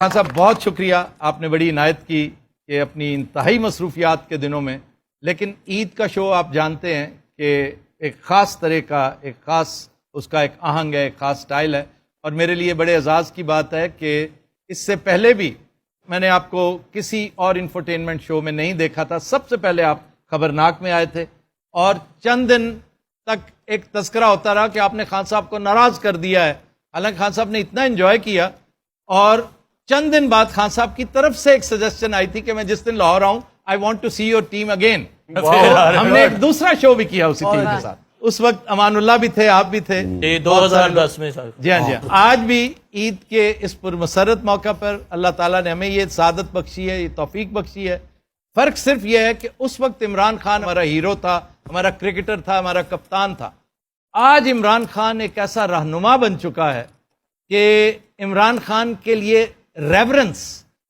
خان صاحب بہت شکریہ، آپ نے بڑی عنایت کی کہ اپنی انتہائی مصروفیات کے دنوں میں، لیکن عید کا شو آپ جانتے ہیں کہ ایک خاص طرح کا، ایک خاص اس کا ایک آہنگ ہے، ایک خاص سٹائل ہے، اور میرے لیے بڑے اعزاز کی بات ہے کہ اس سے پہلے بھی میں نے آپ کو کسی اور انفرٹینمنٹ شو میں نہیں دیکھا تھا۔ سب سے پہلے آپ خبرناک میں آئے تھے، اور چند دن تک ایک تذکرہ ہوتا رہا کہ آپ نے خان صاحب کو ناراض کر دیا ہے، حالانکہ خان صاحب نے اتنا انجوائے کیا، اور چند دن بعد خان صاحب کی طرف سے ایک سجیشن آئی تھی کہ میں جس دن لاہور آؤں I want to see your team again. ہم نے ایک دوسرا شو بھی کیا اسی ٹیم کے ساتھ، اس وقت امان اللہ بھی تھے، آپ بھی تھے، 2010 میں۔ جی ہاں جی ہاں۔ آج بھی عید کے اس پرمسرت موقع پر اللہ تعالیٰ نے ہمیں یہ سعادت بخشی ہے، یہ توفیق بخشی ہے۔ فرق صرف یہ ہے کہ اس وقت عمران خان ہمارا ہیرو تھا، ہمارا کرکٹر تھا، ہمارا کپتان تھا۔ آج عمران خان ایک ایسا رہنما بن چکا ہے کہ عمران خان کے لیے ریورنس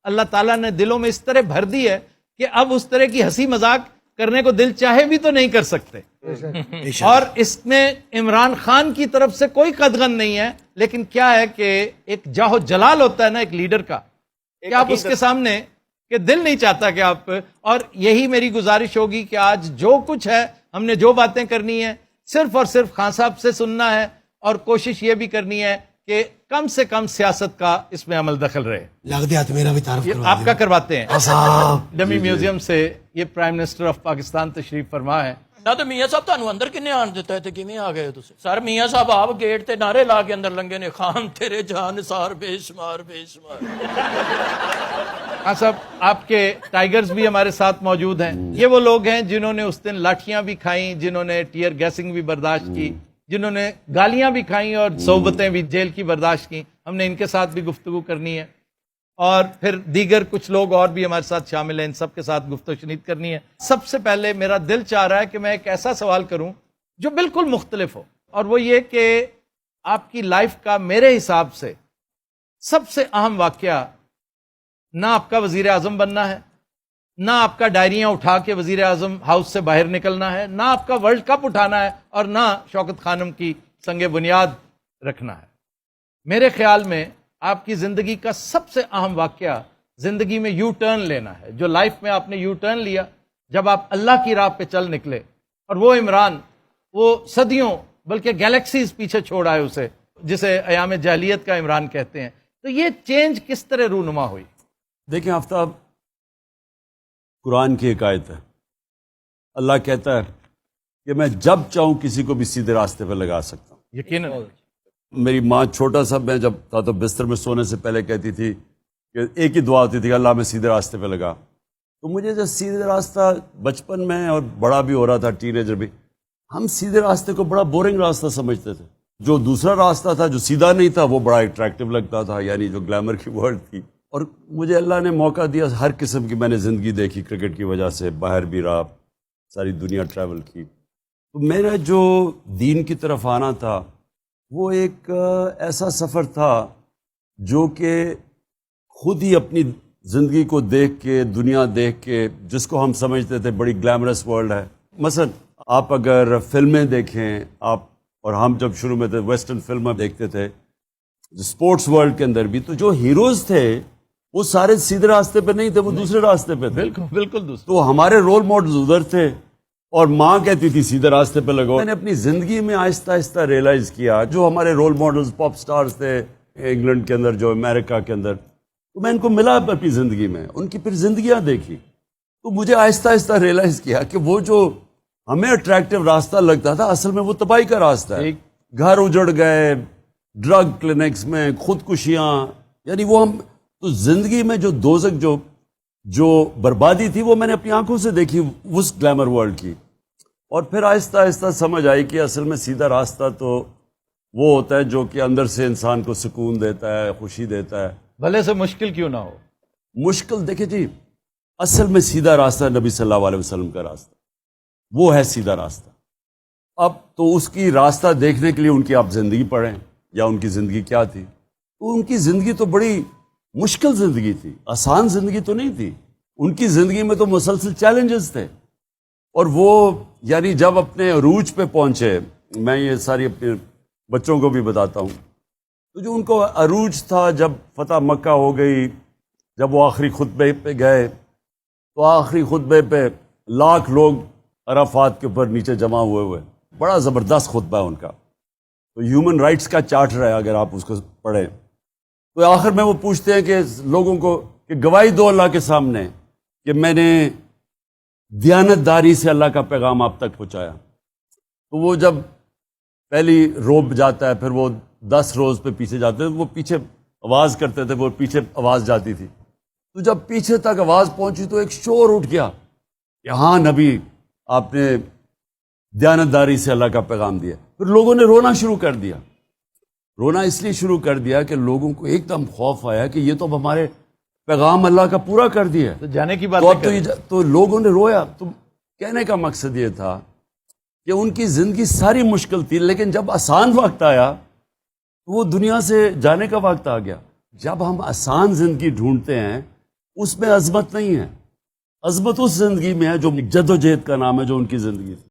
اللہ تعالیٰ نے دلوں میں اس طرح بھر دی ہے کہ اب اس طرح کی ہنسی مذاق کرنے کو دل چاہے بھی تو نہیں کر سکتے، اور اس میں عمران خان کی طرف سے کوئی قدغن نہیں ہے، لیکن کیا ہے کہ ایک جاہ و جلال ہوتا ہے نا ایک لیڈر کا، کہ آپ اس کے سامنے کہ دل نہیں چاہتا کہ آپ، اور یہی میری گزارش ہوگی کہ آج جو کچھ ہے، ہم نے جو باتیں کرنی ہے صرف اور صرف خان صاحب سے سننا ہے، اور کوشش یہ بھی کرنی ہے کہ کم سے کم سیاست کا اس میں عمل دخل رہے۔ لگ دیا تو میرا بھی تعارف کروا آپ کا کرواتے ہیں صاحب۔ ڈمی میوزیم سے، یہ پرائم منسٹر آف پاکستان تشریف فرما ہے۔ نہ تو میاں صاحب تانوں اندر کنے آن دیتا ہے تے کیویں آ گئے تسی؟ سر میاں صاحب آپ گیٹ تے نعرے لا کے اندر لنگے نے، خان تیرے جان سار بے شمار بے شمار۔ ہاں صاحب، آپ کے ٹائیگرز بھی ہمارے ساتھ موجود ہیں۔ یہ وہ لوگ ہیں جنہوں نے اس دن لاٹھیاں بھی کھائیں، جنہوں نے ٹیئر گیسنگ بھی برداشت کی، جنہوں نے گالیاں بھی کھائیں اور صحبتیں بھی جیل کی برداشت کی۔ ہم نے ان کے ساتھ بھی گفتگو کرنی ہے، اور پھر دیگر کچھ لوگ اور بھی ہمارے ساتھ شامل ہیں، ان سب کے ساتھ گفتگو شنید کرنی ہے۔ سب سے پہلے میرا دل چاہ رہا ہے کہ میں ایک ایسا سوال کروں جو بالکل مختلف ہو، اور وہ یہ کہ آپ کی لائف کا میرے حساب سے سب سے اہم واقعہ نہ آپ کا وزیر اعظم بننا ہے، نہ آپ کا ڈائریاں اٹھا کے وزیر اعظم ہاؤس سے باہر نکلنا ہے، نہ آپ کا ورلڈ کپ اٹھانا ہے، اور نہ شوکت خانم کی سنگ بنیاد رکھنا ہے۔ میرے خیال میں آپ کی زندگی کا سب سے اہم واقعہ زندگی میں یو ٹرن لینا ہے، جو لائف میں آپ نے یو ٹرن لیا جب آپ اللہ کی راہ پہ چل نکلے، اور وہ عمران، وہ صدیوں بلکہ گیلیکسیز پیچھے چھوڑ آئے اسے، جسے ایام جاہلیت کا عمران کہتے ہیں۔ تو یہ چینج کس طرح رونما ہوئی؟ دیکھیں آفتاب، قرآن کی ایک آیت ہے، اللہ کہتا ہے کہ میں جب چاہوں کسی کو بھی سیدھے راستے پہ لگا سکتا ہوں۔ یقیناً میری ماں چھوٹا سا میں جب تھا تو بستر میں سونے سے پہلے کہتی تھی کہ ایک ہی دعا ہوتی تھی کہ اللہ میں سیدھے راستے پہ لگا۔ تو مجھے جب سیدھے راستہ بچپن میں اور بڑا بھی ہو رہا تھا، ٹین ایجر بھی، ہم سیدھے راستے کو بڑا بورنگ راستہ سمجھتے تھے۔ جو دوسرا راستہ تھا جو سیدھا نہیں تھا وہ بڑا اٹریکٹیو لگتا تھا، یعنی جو گلیمر کی ورڈ تھی۔ اور مجھے اللہ نے موقع دیا، ہر قسم کی میں نے زندگی دیکھی، کرکٹ کی وجہ سے باہر بھی رہا، ساری دنیا ٹریول کی۔ تو میرا جو دین کی طرف آنا تھا وہ ایک ایسا سفر تھا جو کہ خود ہی اپنی زندگی کو دیکھ کے، دنیا دیکھ کے، جس کو ہم سمجھتے تھے بڑی گلیمرس ورلڈ ہے۔ مثلا آپ اگر فلمیں دیکھیں، آپ اور ہم جب شروع میں تھے ویسٹرن فلمیں دیکھتے تھے، اسپورٹس ورلڈ کے اندر بھی، تو جو ہیروز تھے وہ سارے سیدھے راستے پہ نہیں تھے، وہ دوسرے راستے پہ تھے۔ بالکل بالکل دوست۔ تو ہمارے رول ماڈلز ادھر تھے، اور ماں کہتی تھی سیدھے راستے پہ لگو۔ میں نے اپنی زندگی میں آہستہ آہستہ ریئلائز کیا جو ہمارے رول ماڈلز پاپ سٹارز تھے انگلینڈ کے اندر، جو امریکہ کے اندر، تو میں ان کو ملا اپنی زندگی میں، ان کی پھر زندگیاں دیکھی، تو مجھے آہستہ آہستہ ریئلائز کیا کہ وہ جو ہمیں اٹریکٹیو راستہ لگتا تھا اصل میں وہ تباہی کا راستہ ہے۔ گھر اجڑ گئے، ڈرگ کلینکس میں خودکشیاں، یعنی وہ ہم تو زندگی میں جو دوزخ جو بربادی تھی وہ میں نے اپنی آنکھوں سے دیکھی اس گلیمر ورلڈ کی۔ اور پھر آہستہ آہستہ سمجھ آئی کہ اصل میں سیدھا راستہ تو وہ ہوتا ہے جو کہ اندر سے انسان کو سکون دیتا ہے، خوشی دیتا ہے، بھلے سے مشکل کیوں نہ ہو۔ مشکل دیکھیں جی، اصل میں سیدھا راستہ نبی صلی اللہ علیہ وسلم کا راستہ، وہ ہے سیدھا راستہ۔ اب تو اس کی راستہ دیکھنے کے لیے ان کی آپ زندگی پڑھیں، یا ان کی زندگی کیا تھی، تو ان کی زندگی تو بڑی مشکل زندگی تھی، آسان زندگی تو نہیں تھی۔ ان کی زندگی میں تو مسلسل چیلنجز تھے، اور وہ یعنی جب اپنے عروج پہ پہنچے، میں یہ ساری اپنے بچوں کو بھی بتاتا ہوں، تو جو ان کو عروج تھا جب فتح مکہ ہو گئی، جب وہ آخری خطبے پہ گئے تو آخری خطبے پہ لاکھ لوگ عرفات کے اوپر نیچے جمع ہوئے بڑا زبردست خطبہ ہے ان کا. تو ہیومن رائٹس کا چارٹر ہے, اگر آپ اس کو پڑھیں تو آخر میں وہ پوچھتے ہیں کہ لوگوں کو کہ گواہی دو اللہ کے سامنے کہ میں نے دیانت داری سے اللہ کا پیغام آپ تک پہنچایا. تو وہ جب پہلی روب جاتا ہے, پھر وہ 10 روز پہ پیچھے جاتے ہیں, وہ پیچھے آواز کرتے تھے, وہ پیچھے آواز جاتی تھی. تو جب پیچھے تک آواز پہنچی تو ایک شور اٹھ گیا کہ ہاں نبی آپ نے دیانت داری سے اللہ کا پیغام دیا. پھر لوگوں نے رونا شروع کر دیا. رونا اس لیے شروع کر دیا کہ لوگوں کو ایک دم خوف آیا کہ یہ تو اب ہمارے پیغام اللہ کا پورا کر دیا. تو جانے کی بات تو اب تو لوگوں نے رویا. تو کہنے کا مقصد یہ تھا کہ ان کی زندگی ساری مشکل تھی, لیکن جب آسان وقت آیا تو وہ دنیا سے جانے کا وقت آ گیا. جب ہم آسان زندگی ڈھونڈتے ہیں اس میں عظمت نہیں ہے, عظمت اس زندگی میں ہے جو جد و جہد کا نام ہے, جو ان کی زندگی تھی.